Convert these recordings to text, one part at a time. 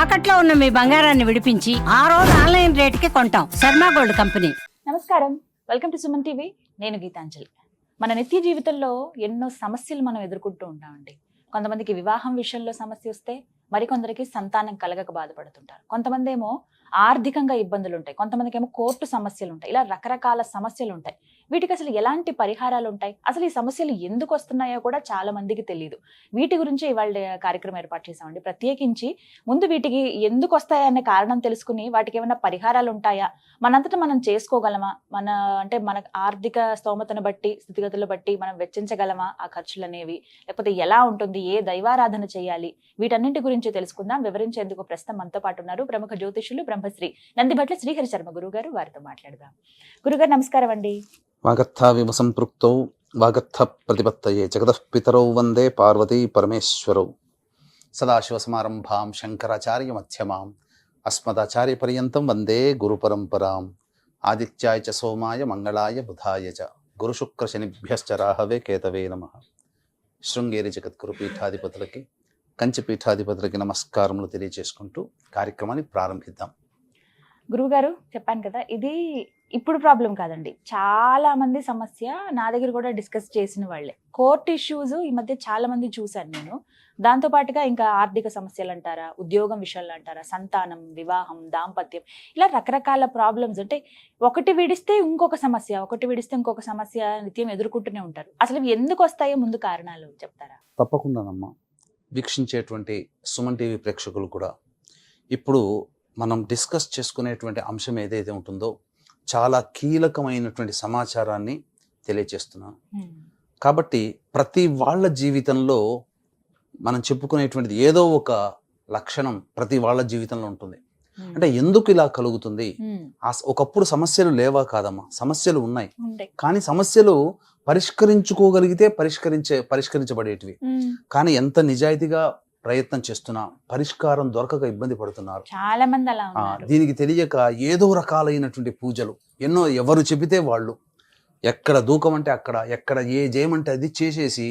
తాకట్లో ఉన్న మీ బంగారాన్ని విడిపించి ఆ రోజు ఆన్లైన్ రేటుకి కొంటాం. Sharma gold company. నమస్కారం, వెల్కమ్ టు సుమన్ టీవీ. నేను గీతాంజలి. మన నిత్య జీవితంలో ఎన్నో సమస్యలు మనం ఎదుర్కొంటూ ఉంటామండి. కొంతమందికి వివాహం విషయంలో సమస్య వస్తే, మరికొందరికి సంతానం కలగక బాధపడుతుంటారు. కొంతమంది ఏమో ఆర్థికంగా ఇబ్బందులు ఉంటాయి, కొంతమందికి ఏమో కోర్టు సమస్యలు ఉంటాయి. ఇలా రకరకాల సమస్యలు ఉంటాయి. వీటికి అసలు ఎలాంటి పరిహారాలు ఉంటాయి, అసలు ఈ సమస్యలు ఎందుకు వస్తున్నాయో కూడా చాలా మందికి తెలియదు. వీటి గురించి ఇవాళ కార్యక్రమం ఏర్పాటు చేసామండి. ప్రత్యేకించి ముందు వీటికి ఎందుకు వస్తాయనే కారణం తెలుసుకుని వాటికి ఏమైనా పరిహారాలు ఉంటాయా, మనంతటా మనం చేసుకోగలమా, మన ఆర్థిక స్తోమతను బట్టి, స్థితిగతులను బట్టి మనం వెచ్చించగలమా ఆ ఖర్చులు అనేవి, లేకపోతే ఎలా ఉంటుంది, ఏ దైవారాధన చేయాలి, వీటన్నింటి గురించి తెలుసుకుందాం. వివరించేందుకు ప్రస్తుతం మనతో పాటు ఉన్నారు ప్రముఖ జ్యోతిషులు బ్రహ్మశ్రీ నందిభట్ల శ్రీహరి శర్మ గురువు గారు. వారితో మాట్లాడదాం. గురుగారు నమస్కారం అండి. వాగర్థ విమసంపృక్తౌ వాగర్థ ప్రతిపత్తయే జగతః పితరౌ వందే పార్వతీ పరమేశ్వరౌ. సదాశివసమారంభాం శంకరాచార్య మధ్యమాం అస్మదాచార్య పర్యంతం వందే గురు పరంపరాం. ఆదిత్యాయ చ సోమాయ మంగళాయ బుధాయ చ గురుశుక్ర శనిభ్యశ్చ రాహవే కేతవే నమః. శృంగేరి జగద్గురు పీఠాధిపతులకి, కంచి పీఠాధిపతులకి నమస్కారములు తెలియజేసుకుంటూ కార్యక్రమాన్ని ప్రారంభిద్దాం. గురువుగారు, చెప్పాను కదా, ఇది ఇప్పుడు ప్రాబ్లం కాదండి, చాలా మంది సమస్య. నా దగ్గర కూడా డిస్కస్ చేసిన వాళ్ళే కోర్ట్ ఇష్యూస్ ఈ మధ్య చాలా మంది చూశాను నేను. దాంతో పాటుగా ఇంకా ఆర్థిక సమస్యలు అంటారా, ఉద్యోగం విషయాలు అంటారా, సంతానం, వివాహం, దాంపత్యం, ఇలా రకరకాల ప్రాబ్లమ్స్. అంటే ఒకటి విడిస్తే ఇంకొక సమస్య, ఒకటి విడిస్తే ఇంకొక సమస్య నిత్యం ఎదుర్కొంటూనే ఉంటారు. అసలు ఇవి ఎందుకు వస్తాయో ముందు కారణాలు చెప్తారా? తప్పకుండానమ్మా. వీక్షించేటువంటి సుమన్ టీవీ ప్రేక్షకులు కూడా ఇప్పుడు మనం డిస్కస్ చేసుకునేటువంటి అంశం ఏదైతే ఉంటుందో చాలా కీలకమైనటువంటి సమాచారాన్ని తెలియజేస్తున్నాను. కాబట్టి ప్రతి వాళ్ళ జీవితంలో మనం చెప్పుకునేటువంటిది ఏదో ఒక లక్షణం ప్రతి వాళ్ళ జీవితంలో ఉంటుంది. అంటే ఎందుకు ఇలా కలుగుతుంది, ఒకప్పుడు సమస్యలు లేవా కాదమ్మా, సమస్యలు ఉన్నాయి. కానీ సమస్యలు పరిష్కరించుకోగలిగితే పరిష్కరించబడేటివి. కానీ ఎంత నిజాయితీగా ప్రయత్నం చేస్తున్నా పరిష్కారం దొరకక ఇబ్బంది పడుతున్నారు చాలా మంది. అలా దీనికి తెలియక ఏదో రకాలైనటువంటి పూజలు ఎన్నో, ఎవరు చెబితే వాళ్ళు, ఎక్కడ దూకమంటే అక్కడ, ఎక్కడ ఏ చేయమంటే అది చేసేసి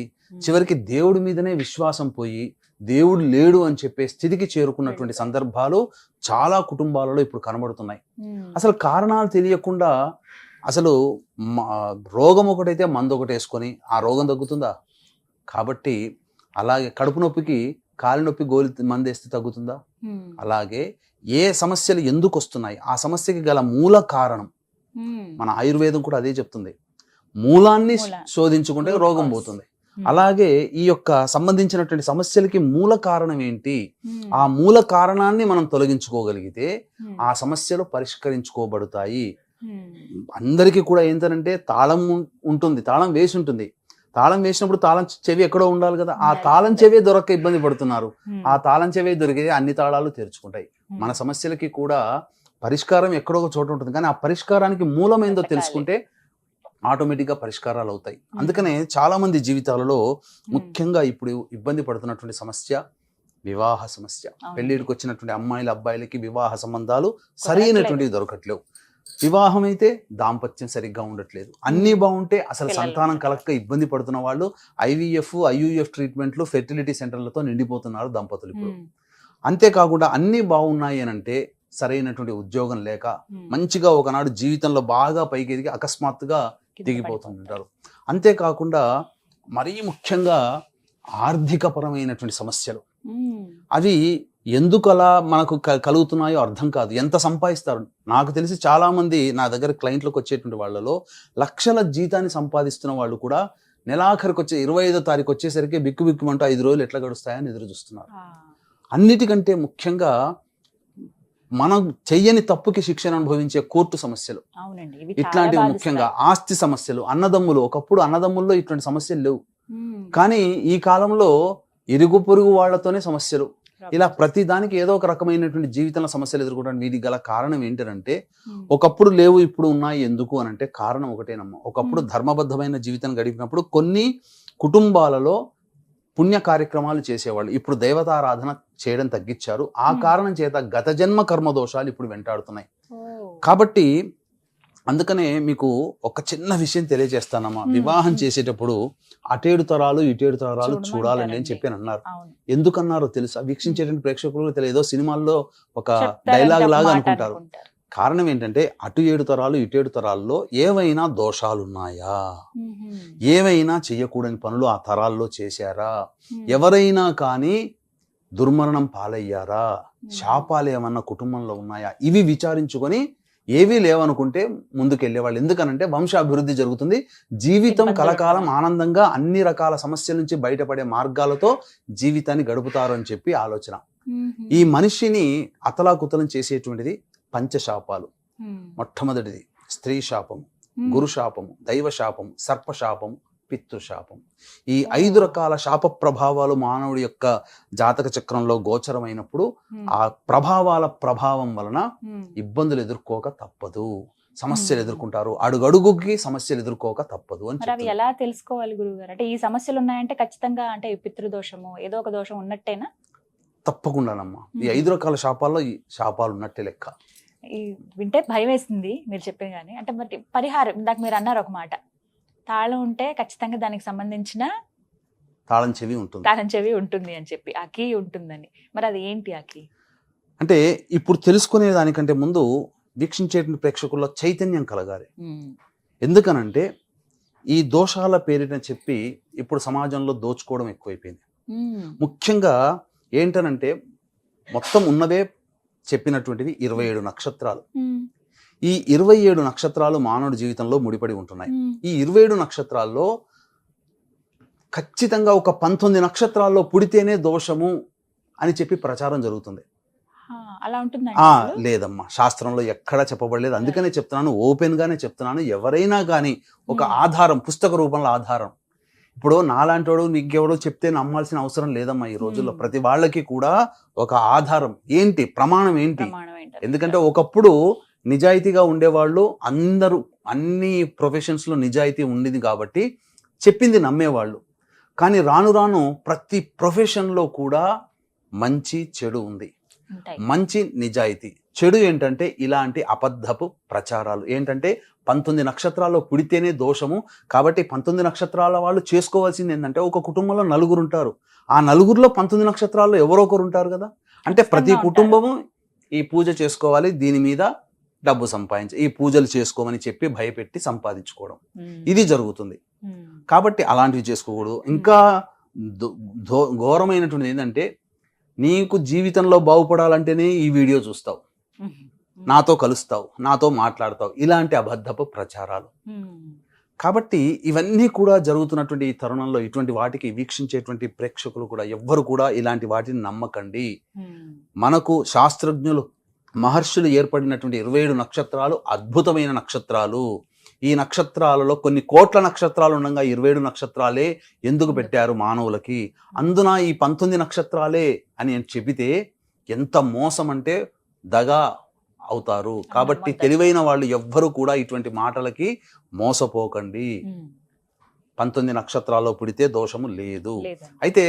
చివరికి దేవుడి మీదనే విశ్వాసం పోయి దేవుడు లేడు అని చెప్పే స్థితికి చేరుకున్నటువంటి సందర్భాలు చాలా కుటుంబాలలో ఇప్పుడు కనబడుతున్నాయి. అసలు కారణాలు తెలియకుండా అసలు రోగం ఒకటైతే మందు ఒకటి వేసుకొని ఆ రోగం తగ్గుతుందా? కాబట్టి అలాగే కడుపు నొప్పికి కాలి నొప్పి గోలి మందు వేస్తే తగ్గుతుందా? అలాగే ఏ సమస్యలు ఎందుకు వస్తున్నాయి, ఆ సమస్యకి గల మూల కారణం మన ఆయుర్వేదం కూడా అదే చెప్తుంది. మూలాన్ని శోధించుకుంటే రోగం పోతుంది. అలాగే ఈ యొక్క సంబంధించినటువంటి సమస్యలకి మూల కారణం ఏంటి, ఆ మూల కారణాన్ని మనం తొలగించుకోగలిగితే ఆ సమస్యలు పరిష్కరించుకోబడతాయి. అందరికీ కూడా ఏంటంటే తాళం ఉంటుంది, తాళం వేసి ఉంటుంది. తాళం వేసినప్పుడు తాళం చెవి ఎక్కడో ఉండాలి కదా, ఆ తాళం చెవి దొరక్క ఇబ్బంది పడుతున్నారు. ఆ తాళం చెవి దొరికితే అన్ని తాళాలు తెరుచుకుంటాయి. మన సమస్యలకి కూడా పరిష్కారం ఎక్కడో ఒక చోట ఉంటుంది, కానీ ఆ పరిష్కారానికి మూలం ఏందో తెలుసుకుంటే ఆటోమేటిక్గా పరిష్కారాలు అవుతాయి. అందుకనే చాలా మంది జీవితాలలో ముఖ్యంగా ఇప్పుడు ఇబ్బంది పడుతున్నటువంటి సమస్య వివాహ సమస్య. పెళ్లిడికి వచ్చినటువంటి అమ్మాయిల అబ్బాయిలకి వివాహ సంబంధాలు సరైనటువంటివి దొరకట్లేవు. వివాహం అయితే దాంపత్యం సరిగ్గా ఉండట్లేదు. అన్నీ బాగుంటే అసలు సంతానం కలక్క ఇబ్బంది పడుతున్న వాళ్ళు IVF, IUF ట్రీట్మెంట్లు, ఫెర్టిలిటీ సెంటర్లతో నిండిపోతున్నారు దంపతులు ఇప్పుడు. అంతేకాకుండా అన్నీ బాగున్నాయి అని అంటే సరైనటువంటి ఉద్యోగం లేక మంచిగా ఒకనాడు జీవితంలో బాగా పైకి ఎదిగి అకస్మాత్తుగా దిగిపోతుంటారు. అంతేకాకుండా మరీ ముఖ్యంగా ఆర్థికపరమైనటువంటి సమస్యలు, అవి ఎందుకు అలా మనకు కలుగుతున్నాయో అర్థం కాదు. ఎంత సంపాదిస్తారు, నాకు తెలిసి చాలా మంది నా దగ్గర క్లయింట్లకు వచ్చేటువంటి వాళ్ళలో లక్షల జీతాన్ని సంపాదిస్తున్న వాళ్ళు కూడా నెలాఖరికి వచ్చే 25వ తారీఖు వచ్చేసరికి బిక్కుమంటూ 5 రోజులు ఎట్లా గడుస్తాయని ఎదురు చూస్తున్నారు. అన్నిటికంటే ముఖ్యంగా మనం చెయ్యని తప్పుకి శిక్షణ అనుభవించే కోర్టు సమస్యలు, ఇట్లాంటివి ముఖ్యంగా ఆస్తి సమస్యలు. అన్నదమ్ములు, ఒకప్పుడు అన్నదమ్ముల్లో ఇట్లాంటి సమస్యలు లేవు, కానీ ఈ కాలంలో ఇరుగు పొరుగు వాళ్లతోనే సమస్యలు. ఇలా ప్రతి దానికి ఏదో ఒక రకమైనటువంటి జీవితంలో సమస్యలు ఎదుర్కోవడానికి వీటికి గల కారణం ఏంటంటే ఒకప్పుడు లేవు ఇప్పుడు ఉన్నాయి. ఎందుకు అని అంటే కారణం ఒకటేనమ్మా. ఒకప్పుడు ధర్మబద్ధమైన జీవితం గడిపినప్పుడు కొన్ని కుటుంబాలలో పుణ్య కార్యక్రమాలు చేసేవాళ్ళు, ఇప్పుడు దేవతారాధన చేయడం తగ్గించారు. ఆ కారణం చేత గత జన్మ కర్మ దోషాలు ఇప్పుడు వెంటాడుతున్నాయి. కాబట్టి అందుకనే మీకు ఒక చిన్న విషయం తెలియజేస్తానమ్మా. వివాహం చేసేటప్పుడు అటేడు తరాలు ఇటేడు తరాలు చూడాలండి అని చెప్పి అన్నారు. అవును. ఎందుకన్నారో తెలుసా? వీక్షించేటువంటి ప్రేక్షకులు తెలియదో సినిమాల్లో ఒక చెప్తారని డైలాగ్ ఒక లాగా మాట అనుకుంటారు. అనుకుంటారు. కారణం ఏంటంటే అటు 7 తరాలు ఇటేడు తరాల్లో ఏవైనా దోషాలున్నాయా, ఏవైనా చెయ్యకూడని పనులు ఆ తరాల్లో చేశారా, ఎవరైనా కానీ దుర్మరణం పాలయ్యారా, శాపాలు ఏమన్నా కుటుంబంలో ఉన్నాయా, ఇవి విచారించుకొని ఏవీ లేవనుకుంటే ముందుకెళ్ళేవాళ్ళు. ఎందుకనంటే వంశాభివృద్ధి జరుగుతుంది, జీవితం కలకాలం ఆనందంగా అన్ని రకాల సమస్యల నుంచి బయటపడే మార్గాలతో జీవితాన్ని గడుపుతారు అని చెప్పి ఆలోచన. ఈ మనిషిని అతలాకుతలం చేసేటువంటిది పంచశాపాలు. మొట్టమొదటిది స్త్రీ శాపము, గురు శాపము, దైవ శాపము, సర్పశాపము, పితృశాపం. ఈ 5 రకాల శాప ప్రభావాలు మానవుడి యొక్క జాతక చక్రంలో గోచరమైనప్పుడు ఆ ప్రభావాల ప్రభావం వలన ఇబ్బందులు ఎదుర్కోక తప్పదు, సమస్యలు ఎదుర్కొంటారు, అడుగడుగుకి సమస్యలు ఎదుర్కోక తప్పదు అని మరి అవి ఎలా తెలుసుకోవాలి గురువుగారు? అంటే ఈ సమస్యలు ఉన్నాయంటే ఖచ్చితంగా అంటే పితృదోషము ఏదో ఒక దోషం ఉన్నట్టేనా? తప్పకుండానమ్మా. ఈ 5 రకాల శాపాల్లో ఈ శాపాలు ఉన్నట్టే లెక్క. వింటే భయం వేసింది మీరు చెప్పే కానీ. అంటే మరి పరిహారం ఇందాక మీరు అన్నారు ఒక మాట, తాళం ఉంటే ఖచ్చితంగా దానికి సంబంధించిన తాళం చెవి ఉంటుంది అని చెప్పి, ఆ కీ ఉంటుందని. మరి అది ఏంటి ఆ కీ? అంటే ఇప్పుడు తెలుసుకునే దానికంటే ముందు వీక్షించే ప్రేక్షకుల్లో చైతన్యం కలగాలి. ఎందుకనంటే ఈ దోషాల పేరిట చెప్పి ఇప్పుడు సమాజంలో దోచుకోవడం ఎక్కువైపోయింది. ముఖ్యంగా ఏంటనంటే మొత్తం ఉన్నదే చెప్పినటువంటివి 27 నక్షత్రాలు. ఈ 27 నక్షత్రాలు మానవుడి జీవితంలో ముడిపడి ఉంటున్నాయి. ఈ 27 నక్షత్రాల్లో ఖచ్చితంగా ఒక 19 నక్షత్రాల్లో పుడితేనే దోషము అని చెప్పి ప్రచారం జరుగుతుంది. అలా ఉంటుంది? లేదమ్మా, శాస్త్రంలో ఎక్కడా చెప్పబడలేదు. అందుకనే చెప్తున్నాను, ఓపెన్ గానే చెప్తున్నాను. ఎవరైనా కానీ ఒక ఆధారం, పుస్తక రూపంలో ఆధారం. ఇప్పుడు నాలాంటోడు నీకెవడో చెప్తే నమ్మాల్సిన అవసరం లేదమ్మా. ఈ రోజుల్లో ప్రతి వాళ్ళకి కూడా ఒక ఆధారం ఏంటి, ప్రమాణం ఏంటి. ఎందుకంటే ఒకప్పుడు నిజాయితీగా ఉండేవాళ్ళు అందరూ, అన్ని ప్రొఫెషన్స్ లో నిజాయితీ ఉండేది కాబట్టి చెప్పింది నమ్మేవాళ్ళు. కానీ రాను రాను ప్రతి ప్రొఫెషన్ లో కూడా మంచి చెడు ఉంది. మంచి నిజాయితీ, చెడు ఏంటంటే ఇలాంటి అబద్ధపు ప్రచారాలు. ఏంటంటే 19 నక్షత్రాల్లో పుడితేనే దోషము కాబట్టి 19 నక్షత్రాల వాళ్ళు చేసుకోవాల్సింది ఏంటంటే, ఒక కుటుంబంలో 4 ఉంటారు, ఆ 4లో 19 నక్షత్రాల్లో ఎవరో ఒకరు ఉంటారు కదా. అంటే ప్రతి కుటుంబము ఈ పూజ చేసుకోవాలి, దీని మీద డబ్బు సంపాదించి ఈ పూజలు చేసుకోమని చెప్పి భయపెట్టి సంపాదించుకోవడం ఇది జరుగుతుంది. కాబట్టి అలాంటివి చేసుకోకూడదు. ఇంకా ఘోరమైనటువంటిది ఏంటంటే, నీకు జీవితంలో బాగుపడాలంటేనే ఈ వీడియో చూస్తావు, నాతో కలుస్తావు, నాతో మాట్లాడతావు, ఇలాంటి అబద్ధపు ప్రచారాలు. కాబట్టి ఇవన్నీ కూడా జరుగుతున్నటువంటి ఈ తరుణంలో ఇటువంటి వాటికి వీక్షించేటువంటి ప్రేక్షకులు కూడా ఎవ్వరు కూడా ఇలాంటి వాటిని నమ్మకండి. మనకు శాస్త్రజ్ఞులు, మహర్షులు ఏర్పడినటువంటి 27 నక్షత్రాలు అద్భుతమైన నక్షత్రాలు. ఈ నక్షత్రాలలో కొన్ని కోట్ల నక్షత్రాలు ఉండగా 27 నక్షత్రాలే ఎందుకు పెట్టారు మానవులకి? అందున ఈ 19 నక్షత్రాలే అని చెబితే ఎంత మోసం అంటే దగా అవుతారు. కాబట్టి తెలివైన వాళ్ళు ఎవ్వరు కూడా ఇటువంటి మాటలకి మోసపోకండి. 19 నక్షత్రాల్లో పుడితే దోషము లేదు. అయితే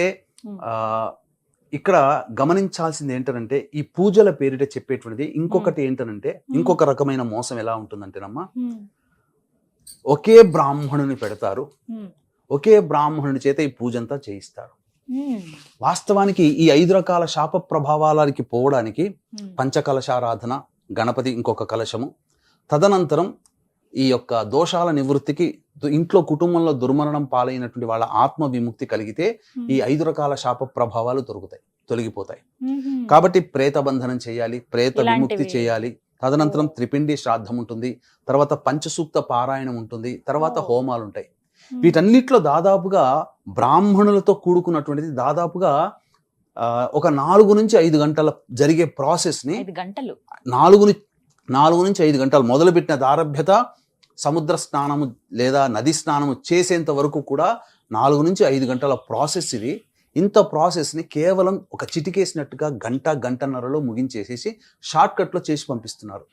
ఇక్కడ గమనించాల్సింది ఏంటంటే, ఈ పూజల పేరిట చెప్పేటువంటిది ఇంకొకటి ఏంటనంటే, ఇంకొక రకమైన మోసం ఎలా ఉంటుందంటేనమ్మా, ఒకే బ్రాహ్మణుని పెడతారు, ఒకే బ్రాహ్మణుని చేత ఈ పూజ అంతా చేయిస్తారు. వాస్తవానికి ఈ 5 రకాల శాప ప్రభావాలకి పోవడానికి పంచకలశారాధన, గణపతి ఇంకొక కలశము, తదనంతరం ఈ యొక్క దోషాల నివృత్తికి ఇంట్లో కుటుంబంలో దుర్మరణం పాలైనటువంటి వాళ్ళ ఆత్మ విముక్తి కలిగితే ఈ 5 రకాల శాప ప్రభావాలు తొలగిపోతాయి. కాబట్టి ప్రేత బంధనం చేయాలి, ప్రేత విముక్తి చేయాలి. తదనంతరం త్రిపిండి శ్రాద్ధం ఉంటుంది, తర్వాత పంచసూక్త పారాయణం ఉంటుంది, తర్వాత హోమాలు ఉంటాయి. వీటన్నిటిలో దాదాపుగా బ్రాహ్మణులతో కూడుకున్నటువంటిది దాదాపుగా ఒక 4 నుంచి 5 గంటల జరిగే ప్రాసెస్ ని 4 నుంచి 5 గంటలు మొదలుపెట్టిన దారభ్యత సముద్ర స్నానము లేదా నది స్నానము చేసేంత వరకు కూడా 4 నుంచి 5 గంటల ప్రాసెస్ ఇది. ఇంత ప్రాసెస్ని కేవలం ఒక చిటికేసినట్టుగా గంటన్నరలో ముగించేసేసి షార్ట్ కట్లో చేసి పంపిస్తున్నారు.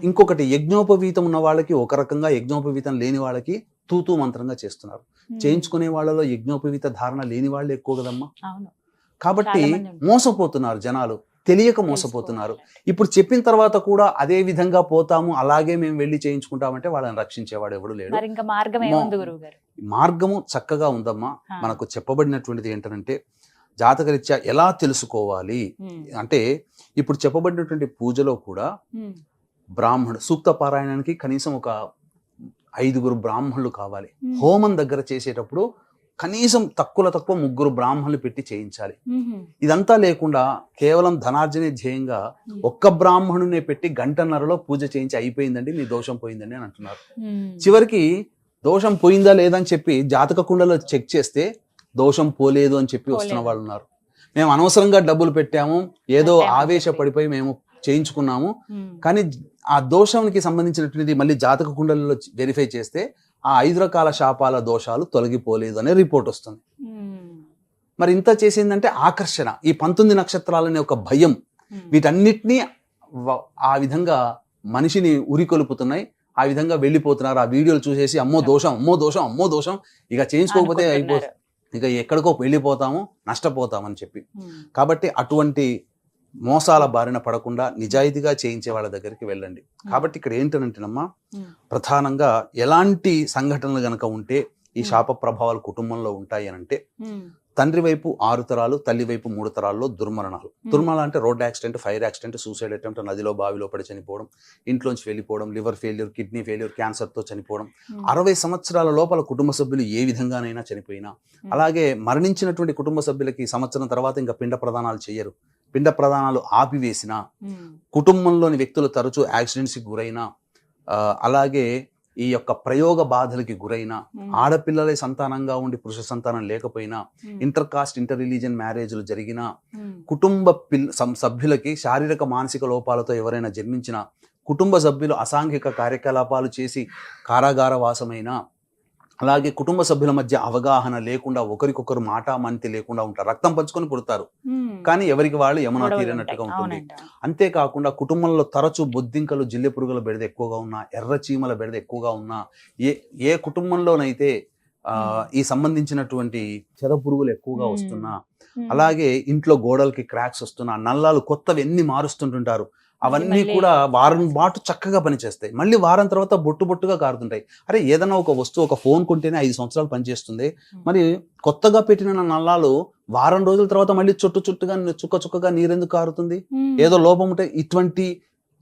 ఇంకొకటి, యజ్ఞోపవీతం ఉన్న వాళ్ళకి ఒక రకంగా, యజ్ఞోపవీతం లేని వాళ్ళకి తూతూ మంత్రంగా చేస్తున్నారు. చేయించుకునే వాళ్ళలో యజ్ఞోపవీత ధారణ లేని వాళ్ళు ఎక్కువ కదమ్మా. కాబట్టి మోసపోతున్నారు జనాలు. తెలియక మోసపోతున్నారు. ఇప్పుడు చెప్పిన తర్వాత కూడా అదే విధంగా పోతాము, అలాగే మేము వెళ్ళి చేయించుకుంటామంటే వాళ్ళని రక్షించేవాడు ఎవడు లేడు. మరి ఇంకా మార్గం ఏముంది గురువు గారు? మార్గము చక్కగా ఉందమ్మా. మనకు చెప్పబడినటువంటిది ఏంటంటే జాతకరీత్యా ఎలా తెలుసుకోవాలి అంటే, ఇప్పుడు చెప్పబడినటువంటి పూజలో కూడా బ్రాహ్మణుడు సూక్త పారాయణానికి కనీసం ఒక 5 బ్రాహ్మణులు కావాలి. హోమం దగ్గర చేసేటప్పుడు కనీసం తక్కువ 3 బ్రాహ్మణులు పెట్టి చేయించాలి. ఇదంతా లేకుండా కేవలం ధనార్జనే ధ్యేయంగా ఒక్క బ్రాహ్మణునే పెట్టి 1:30లో పూజ చేయించి అయిపోయిందండి, మీ దోషం పోయిందండి అని అంటున్నారు. చివరికి దోషం పోయిందా లేదని చెప్పి జాతక కుండలో చెక్ చేస్తే దోషం పోలేదు అని చెప్పి వస్తున్న వాళ్ళు ఉన్నారు. మేము అనవసరంగా డబ్బులు పెట్టాము, ఏదో ఆవేశపడిపోయి మేము చేయించుకున్నాము, కానీ ఆ దోషానికి సంబంధించినటువంటిది మళ్ళీ జాతక కుండలలో వెరిఫై చేస్తే ఆ 5 రకాల శాపాల దోషాలు తొలగిపోలేదు అనే రిపోర్ట్ వస్తుంది. మరి ఇంత చేసిందంటే ఆకర్షణ, ఈ 19 నక్షత్రాలనే ఒక భయం, వీటన్నిటినీ ఆ విధంగా మనిషిని ఉరికొలుపుతున్నాయి. ఆ విధంగా వెళ్ళిపోతున్నారు. ఆ వీడియోలు చూసేసి అమ్మో దోషం, అమ్మో దోషం, అమ్మో దోషం, ఇక చేయించుకోకపోతే ఇక ఎక్కడికో వెళ్ళిపోతాము, నష్టపోతామని చెప్పి. కాబట్టి అటువంటి మోసాల బారిన పడకుండా నిజాయితీగా చేయించే వాళ్ళ దగ్గరికి వెళ్ళండి. కాబట్టి ఇక్కడ ఏంటనంటేనమ్మా, ప్రధానంగా ఎలాంటి సంఘటనలు గనక ఉంటే ఈ శాప ప్రభావాలు కుటుంబంలో ఉంటాయి అని అంటే, తండ్రి వైపు 6 తరాలు, తల్లి వైపు 3 తరాల్లో దుర్మరణాలు. దుర్మరణాలు అంటే road accident, fire accident, suicide attempt, నదిలో బావిలో పడి చనిపోవడం, ఇంట్లోంచి వెళ్ళిపోవడం, లివర్ ఫెయిల్యూర్, కిడ్నీ ఫెయిల్యూర్, క్యాన్సర్తో చనిపోవడం, 60 సంవత్సరాల లోపల కుటుంబ సభ్యులు ఏ విధంగానైనా చనిపోయినా, అలాగే మరణించినటువంటి కుటుంబ సభ్యులకి సంవత్సరం తర్వాత ఇంకా పిండ ప్రదానాలు చేయరు, పిండ ప్రదానాలు ఆపివేసిన, కుటుంబంలోని వ్యక్తులు తరచూ యాక్సిడెంట్స్కి గురైనా, అలాగే ఈ యొక్క ప్రయోగ బాధలకి గురైన, ఆడపిల్లలే సంతానంగా ఉండి పురుష సంతానం లేకపోయినా, ఇంటర్ కాస్ట్ ఇంటర్ రిలీజియన్ మ్యారేజ్లు జరిగిన, కుటుంబ సభ్యులకి శారీరక మానసిక లోపాలతో ఎవరైనా జన్మించిన, కుటుంబ సభ్యులు అసాంఘిక కార్యకలాపాలు చేసి కారాగార వాసమైన, అలాగే కుటుంబ సభ్యుల మధ్య అవగాహన లేకుండా ఒకరికొకరు మాటామంతి లేకుండా ఉంటారు. రక్తం పంచుకొని పుడతారు, కానీ ఎవరికి వాళ్ళు యమునా తీరనట్టుగా ఉంటుంది. అంతేకాకుండా కుటుంబంలో తరచూ బొద్దింకలు, జిల్లె పురుగుల బెడద ఎక్కువగా ఉన్నా, ఎర్ర చీమల బెడద ఎక్కువగా ఉన్నా, ఏ కుటుంబంలోనైతే ఈ సంబంధించినటువంటి చెద పురుగులు ఎక్కువగా వస్తున్నా, అలాగే ఇంట్లో గోడలకి క్రాక్స్ వస్తున్నా, నల్లాలు కొత్తవి ఎన్ని మారుస్తుంటుంటారు, అవన్నీ కూడా వారం పాటు చక్కగా పనిచేస్తాయి. మళ్ళీ వారం తర్వాత బొట్టుగా కారుతుంటాయి. అరే ఏదైనా ఒక వస్తువు, ఒక ఫోన్ కొంటేనే 5 సంవత్సరాలు పనిచేస్తుంది, మరి కొత్తగా పెట్టిన నల్లాలు వారం రోజుల తర్వాత మళ్ళీ చుట్టుగా చుక్కగా నీరెందుకు కారుతుంది? ఏదో లోపం ఉంటే. ఇటువంటి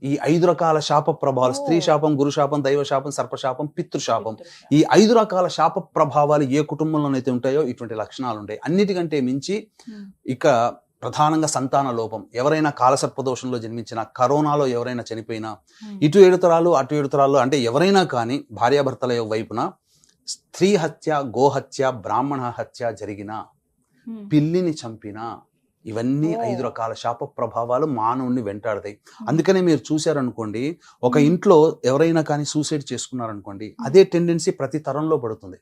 ఈ 5 రకాల శాప ప్రభావాలు, స్త్రీ శాపం, గురు శాపం, దైవ శాపం, సర్పశాపం, పితృశాపం, ఈ 5 రకాల శాప ప్రభావాలు ఏ కుటుంబంలోనైతే ఉంటాయో ఇటువంటి లక్షణాలు ఉంటాయి. అన్నిటికంటే మించి ఇక ప్రధానంగా సంతాన లోపం. ఎవరైనా కాలసర్పదోషంలో జన్మించిన, కరోనాలో ఎవరైనా చనిపోయినా, ఇటు 7 తరాలు అటు 7 తరాలు అంటే ఎవరైనా కానీ భార్యాభర్తల వైపున స్త్రీ హత్య, గోహత్య, బ్రాహ్మణ హత్య జరిగిన, పిల్లిని చంపిన, ఇవన్నీ 5 రకాల శాప ప్రభావాలు మానవుణ్ణి వెంటాడతాయి. అందుకనే మీరు చూశారనుకోండి, ఒక ఇంట్లో ఎవరైనా కానీ సూసైడ్ చేసుకున్నారనుకోండి, అదే టెండెన్సీ ప్రతి తరంలో పడుతుంది.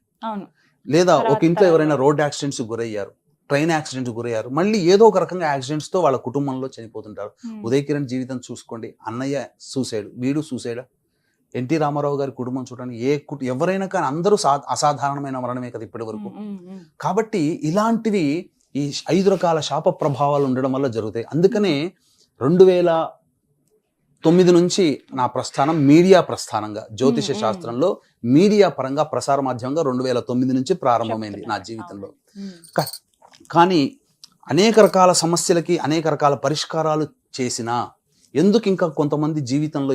లేదా ఒక ఇంట్లో ఎవరైనా రోడ్ యాక్సిడెంట్స్ గురయ్యారు, ట్రైన్ యాక్సిడెంట్ గురయ్యారు, మళ్ళీ ఏదో ఒక రకంగా యాక్సిడెంట్స్తో వాళ్ళ కుటుంబంలో చనిపోతుంటారు. ఉదయ్ కిరణ్ జీవితం చూసుకోండి, అన్నయ్య సూసైడ్, వీడు సూసైడ్, ఎన్టీ రామారావు గారి కుటుంబం చూడండి, ఎవరైనా కానీ అందరూ అసాధారణమైన మరణమే కదా ఇప్పటి వరకు. కాబట్టి ఇలాంటివి ఈ 5 రకాల శాప ప్రభావాలు ఉండడం వల్ల జరుగుతాయి. అందుకనే 2009 నుంచి నా ప్రస్థానం మీడియా ప్రస్థానంగా, జ్యోతిష శాస్త్రంలో మీడియా పరంగా ప్రసార మాధ్యమంగా 2009 నుంచి ప్రారంభమైంది నా జీవితంలో. కానీ అనేక రకాల సమస్యలకి అనేక రకాల పరిష్కారాలు చేసినా ఎందుకు ఇంకా కొంతమంది జీవితంలో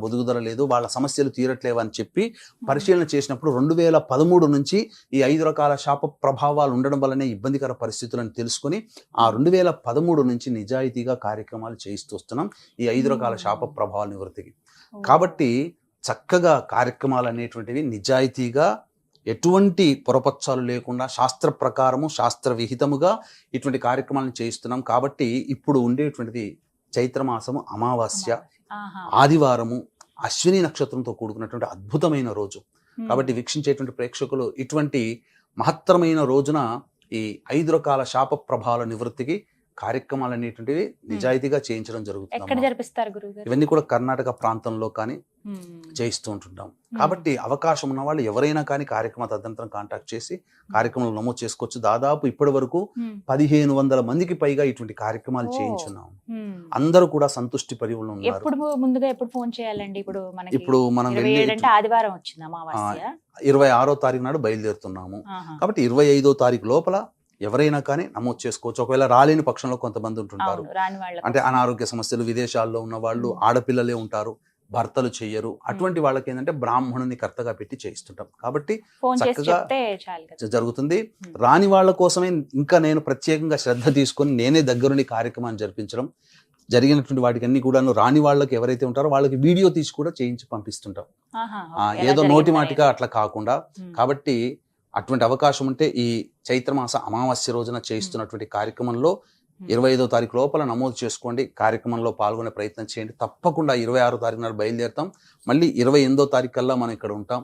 బొదుగుదల లేదు, వాళ్ళ సమస్యలు తీరట్లేవు అని చెప్పి పరిశీలన చేసినప్పుడు 2013 నుంచి ఈ 5 రకాల శాప ప్రభావాలు ఉండడం వల్లనే ఇబ్బందికర పరిస్థితులను తెలుసుకొని ఆ 2013 నుంచి నిజాయితీగా కార్యక్రమాలు చేయిస్తూ వస్తున్నాం ఈ 5 రకాల శాప ప్రభావాల నివృత్తికి. కాబట్టి చక్కగా కార్యక్రమాలు అనేటువంటివి నిజాయితీగా, ఎటువంటి పొరపచ్చాలు లేకుండా, శాస్త్ర ప్రకారము, శాస్త్ర విహితముగా ఇటువంటి కార్యక్రమాలను చేయిస్తున్నాం. కాబట్టి ఇప్పుడు ఉండేటువంటిది చైత్రమాసము, అమావాస్య, ఆదివారము, అశ్విని నక్షత్రంతో కూడుకున్నటువంటి అద్భుతమైన రోజు. కాబట్టి వీక్షించేటువంటి ప్రేక్షకులు ఇటువంటి మహత్తరమైన రోజున ఈ 5 రకాల శాప ప్రభావాల నివృత్తికి కార్యక్రమాలు అనేటువంటివి నిజాయితీగా చేయించడం జరుగుతుంది. ఎక్కడ జరిపిస్తారు గురువు గారు? ఇవన్నీ కూడా కర్ణాటక ప్రాంతంలో కానీ, చేయిస్తూ ఉంటుంటాం. కాబట్టి అవకాశం ఉన్న వాళ్ళు ఎవరైనా కానీ కార్యక్రమ తదనంతరం కాంటాక్ట్ చేసి కార్యక్రమంలో నమోదు చేసుకోవచ్చు. దాదాపు ఇప్పటి వరకు 1500 మందికి పైగా ఇటువంటి కార్యక్రమాలు చేయించున్నాం. అందరూ కూడా సంతృష్టి పరివులు ఉన్నారు. ఎప్పుడు ఫోన్ చేయాలండి? ఇప్పుడు మనం ఆదివారం వచ్చింది అమావాస్య, 26వ తారీఖు నాడు బయలుదేరుతున్నాము. కాబట్టి 25వ తారీఖు లోపల ఎవరైనా కానీ నమోదు చేసుకోవచ్చు. ఒకవేళ రాలేని పక్షంలో కొంతమంది ఉంటుంటారు, అంటే అనారోగ్య సమస్యలు, విదేశాల్లో ఉన్న వాళ్ళు, ఆడపిల్లలే ఉంటారు, భర్తలు చెయ్యరు. అటువంటి వాళ్ళకి ఏంటంటే బ్రాహ్మణుని కర్తగా పెట్టి చేయిస్తుంటాం. కాబట్టి చక్కగా జరుగుతుంది. రాని వాళ్ళ కోసమే ఇంకా నేను ప్రత్యేకంగా శ్రద్ధ తీసుకొని నేనే దగ్గరుండి కార్యక్రమాన్ని జరిపించడం జరిగినటువంటి వాటికి అన్ని కూడాను రాని వాళ్ళకి ఎవరైతే ఉంటారో వాళ్ళకి వీడియో తీసి కూడా చేయించి పంపిస్తుంటాం. ఏదో నోటి మాటిగా అట్లా కాకుండా. కాబట్టి అటువంటి అవకాశం ఉంటే ఈ చైత్రమాస అమావాస్య రోజున చేయిస్తున్నటువంటి కార్యక్రమంలో 25వ తారీఖు లోపల నమోదు చేసుకోండి. కార్యక్రమంలో పాల్గొనే ప్రయత్నం చేయండి. తప్పకుండా 26వ తారీఖు నాడు బయలుదేరుతాం. మళ్ళీ 28వ తారీఖు కల్లా మనం ఇక్కడ ఉంటాం.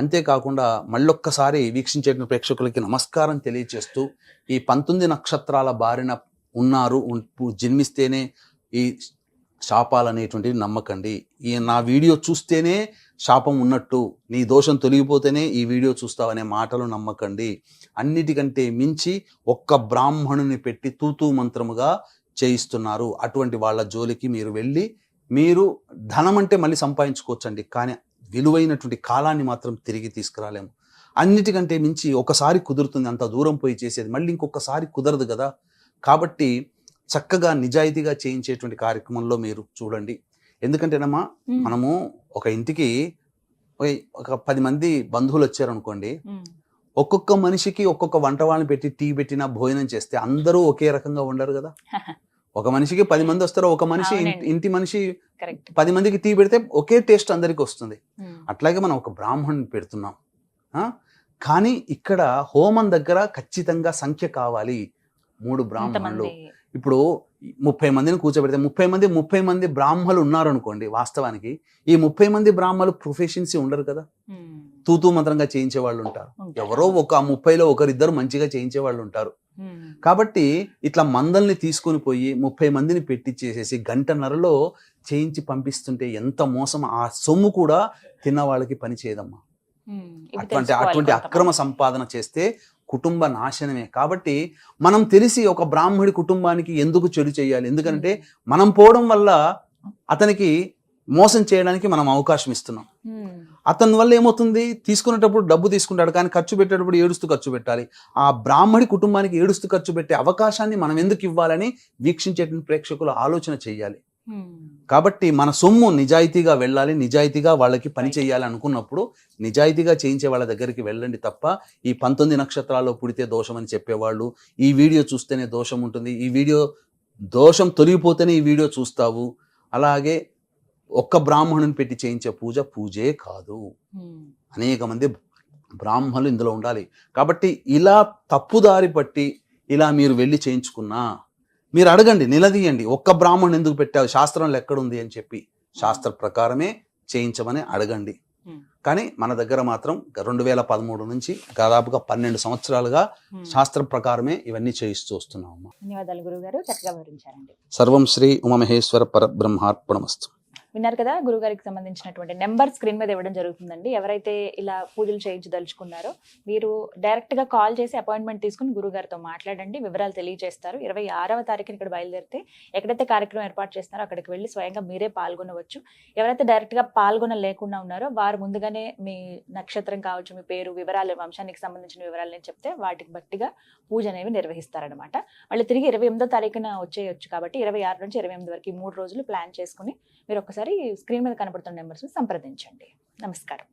అంతేకాకుండా మళ్ళొక్కసారి వీక్షించే ప్రేక్షకులకి నమస్కారం తెలియజేస్తూ, ఈ 19 నక్షత్రాల బారిన ఉన్నారు, జన్మిస్తేనే ఈ శాపాలు అనేటువంటివి నమ్మకండి. ఈ నా వీడియో చూస్తేనే శాపం ఉన్నట్టు, నీ దోషం తొలగిపోతేనే ఈ వీడియో చూస్తావనే మాటలు నమ్మకండి. అన్నిటికంటే మించి ఒక్క బ్రాహ్మణుని పెట్టి తూతూ మంత్రముగా చేయిస్తున్నారు. అటువంటి వాళ్ళ జోలికి మీరు వెళ్ళి, మీరు ధనం అంటే మళ్ళీ సంపాదించుకోవచ్చండి, కానీ విలువైనటువంటి కాలాన్ని మాత్రం తిరిగి తీసుకురాలేము. అన్నిటికంటే మించి ఒకసారి కుదురుతుంది, అంత దూరం పోయి చేసేది మళ్ళీ ఇంకొకసారి కుదరదు కదా. కాబట్టి చక్కగా నిజాయితీగా చేయించేటువంటి కార్యక్రమంలో మీరు చూడండి. ఎందుకంటేనమ్మా, మనము ఒక ఇంటికి ఒక 10 మంది బంధువులు వచ్చారనుకోండి, ఒక్కొక్క మనిషికి ఒక్కొక్క వంట వాళ్ళని పెట్టి టీ పెట్టినా భోజనం చేస్తే అందరూ ఒకే రకంగా ఉండరు కదా. ఒక మనిషికి 10 మంది వస్తారు, ఒక మనిషి ఇంటి మనిషి 10 మందికి టీ పెడితే ఒకే టేస్ట్ అందరికి వస్తుంది. అట్లాగే మనం ఒక బ్రాహ్మణుని పెడుతున్నాం, కానీ ఇక్కడ హోమం దగ్గర ఖచ్చితంగా సంఖ్య కావాలి. 3 బ్రాహ్మణులు. ఇప్పుడు 30 మందిని కూర్చోబెడితే 30 మంది బ్రాహ్మణులు ఉన్నారు అనుకోండి. వాస్తవానికి ఈ 30 మంది బ్రాహ్మణులు ప్రొఫెషన్సీ ఉండరు కదా, తూతూ మంత్రంగా చేయించే వాళ్ళు ఉంటారు. ఎవరో ఒక 30లో ఒకరిద్దరు మంచిగా చేయించే వాళ్ళు ఉంటారు. కాబట్టి ఇట్లా మందల్ని తీసుకొని పోయి 30 మందిని పెట్టించేసేసి గంటన్నరలో చేయించి పంపిస్తుంటే ఎంత మోసం. ఆ సొమ్ము కూడా తిన్న వాళ్ళకి పని చేయదమ్మా. అటువంటి అక్రమ సంపాదన చేస్తే కుటుంబ నాశనమే. కాబట్టి మనం తెలిసి ఒక బ్రాహ్మడి కుటుంబానికి ఎందుకు చెడు చేయాలి? ఎందుకంటే మనం పోవడం వల్ల అతనికి మోసం చేయడానికి మనం అవకాశం ఇస్తున్నాం. అతని వల్ల ఏమవుతుంది, తీసుకునేటప్పుడు డబ్బు తీసుకుంటాడు, కానీ ఖర్చు పెట్టేటప్పుడు ఏడుస్తూ ఖర్చు పెట్టాలి. ఆ బ్రాహ్మడి కుటుంబానికి ఏడుస్తూ ఖర్చు పెట్టే అవకాశాన్ని మనం ఎందుకు ఇవ్వాలని వీక్షించే ప్రేక్షకులు ఆలోచన చేయాలి. కాబట్టి మన సొమ్ము నిజాయితీగా వెళ్ళాలి, నిజాయితీగా వాళ్ళకి పని చేయాలి అనుకున్నప్పుడు నిజాయితీగా చేయించే వాళ్ళ దగ్గరికి వెళ్ళండి తప్ప ఈ 19 నక్షత్రాల్లో పుడితే దోషం అని చెప్పేవాళ్ళు, ఈ వీడియో చూస్తేనే దోషం ఉంటుంది, ఈ వీడియో దోషం తొలగిపోతేనే ఈ వీడియో చూస్తావు, అలాగే ఒక్క బ్రాహ్మణుని పెట్టి చేయించే పూజే కాదు. అనేక మంది బ్రాహ్మణులు ఇందులో ఉండాలి. కాబట్టి ఇలా తప్పుదారి పట్టి ఇలా మీరు వెళ్ళి చేయించుకున్నా మీరు అడగండి, నిలదీయండి, ఒక్క బ్రాహ్మణుని ఎందుకు పెట్టావు, శాస్త్రంలో ఎక్కడుంది అని చెప్పి శాస్త్ర ప్రకారమే చేయించమని అడగండి. కానీ మన దగ్గర మాత్రం 2013 నుంచి దాదాపుగా 12 సంవత్సరాలుగా శాస్త్ర ప్రకారమే ఇవన్నీ చేయిస్తూ వస్తున్నాం. ధన్యవాదాలు గురుగారు, చక్కగా వివరించారండి. సర్వం శ్రీ ఉమామహేశ్వర పరబ్రహ్మార్పణమస్తు. విన్నారు కదా, గురుగారికి సంబంధించినటువంటి నెంబర్ స్క్రీన్ మీద ఇవ్వడం జరుగుతుందండి. ఎవరైతే ఇలా పూజలు చేయించదలుచుకున్నారో మీరు డైరెక్ట్గా కాల్ చేసి అపాయింట్మెంట్ తీసుకుని గురుగారితో మాట్లాడండి, వివరాలు తెలియజేస్తారు. 26వ తారీఖున ఇక్కడ బయలుదేరితే ఎక్కడైతే కార్యక్రమం ఏర్పాటు చేస్తారో అక్కడికి వెళ్ళి స్వయంగా మీరే పాల్గొనవచ్చు. ఎవరైతే డైరెక్ట్గా పాల్గొనలేకుండా ఉన్నారో వారు ముందుగానే మీ నక్షత్రం కావచ్చు, మీ పేరు, వివరాలు, వంశానికి సంబంధించిన వివరాలు నేను చెప్తే వాటికి బట్టిగా పూజ అనేవి నిర్వహిస్తారనమాట. మళ్ళీ తిరిగి 28వ తారీఖున వచ్చేయచ్చు. కాబట్టి 26 నుంచి 28 వరకు 3 రోజులు ప్లాన్ చేసుకుని మీరు ఒకసారి స్క్రీన్ మీద కనబడుతున్న నెంబర్స్ని సంప్రదించండి. నమస్కారం.